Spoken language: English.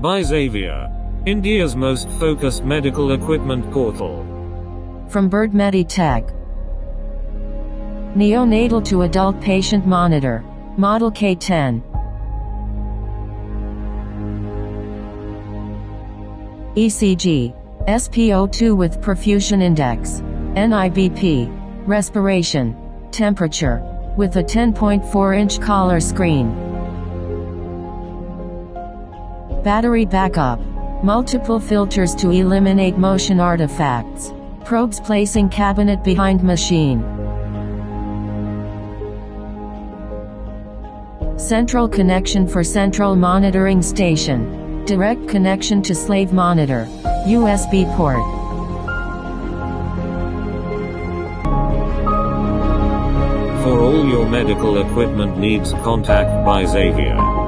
By Xavier, India's most focused medical equipment portal. From Meditech. Neonatal to adult patient monitor. Model K10. ECG SPO2 with perfusion index. NIBP respiration temperature with a 10.4-inch color screen. Battery backup. Multiple filters to eliminate motion artifacts. Probes placing cabinet behind machine. Central connection for central monitoring station. Direct connection to slave monitor. USB port. For all your medical equipment needs, contact by Xavier.